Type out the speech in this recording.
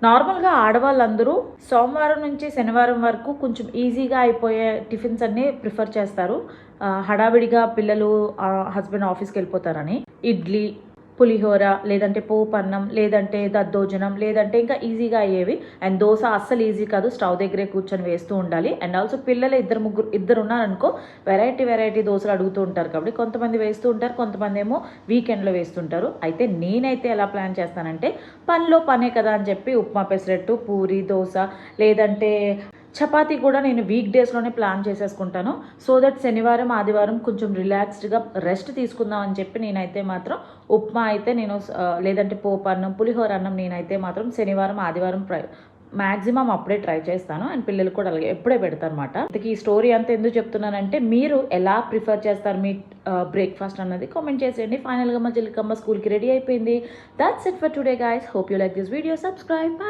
నార్మల్గా ఆడవాళ్ళందరూ సోమవారం నుంచి శనివారం వరకు కొంచెం ఈజీగా అయిపోయే టిఫిన్స్ అన్నీ ప్రిఫర్ చేస్తారు. హడావిడిగా పిల్లలు హస్బెండ్ ఆఫీస్కి వెళ్ళిపోతారని ఇడ్లీ, పులిహోర, లేదంటే పోపు అన్నం, లేదంటే దద్దోజనం, లేదంటే ఇంకా ఈజీగా అయ్యేవి. అండ్ దోశ అస్సలు ఈజీ కాదు, స్టవ్ దగ్గరే కూర్చొని వేస్తూ ఉండాలి. అండ్ ఆల్సో పిల్లలు ఇద్దరు ఉన్నారనుకో వెరైటీ దోశలు అడుగుతూ ఉంటారు. కాబట్టి కొంతమంది వేస్తూ ఉంటారు, కొంతమంది ఏమో వీకెండ్లో వేస్తుంటారు. అయితే నేనైతే ఎలా ప్లాన్ చేస్తానంటే పనిలో పనే కదా అని చెప్పి ఉప్మా, పెసరట్టు, పూరి, దోశ, లేదంటే చపాతీ కూడా నేను వీక్ డేస్లోనే ప్లాన్ చేసేసుకుంటాను. సో దట్ శనివారం ఆదివారం కొంచెం రిలాక్స్డ్గా రెస్ట్ తీసుకుందాం అని చెప్పి నేనైతే మాత్రం ఉప్మా అయితే నేను లేదంటే పోపు అన్నం, పులిహోర అన్నం నేనైతే మాత్రం శనివారం ఆదివారం మ్యాక్సిమం అప్పుడే ట్రై చేస్తాను. అండ్ పిల్లలు కూడా అలాగే ఎప్పుడే పెడతాను అనమాట. ఈ స్టోరీ అంతా ఎందుకు చెప్తున్నానంటే మీరు ఎలా ప్రిఫర్ చేస్తారు మీ బ్రేక్ఫాస్ట్ అన్నది కామెంట్ చేసేయండి. ఫైనల్గా మా చిలకమ్మ స్కూల్కి రెడీ అయిపోయింది. That's it for today guys. Hope you like this video. Subscribe.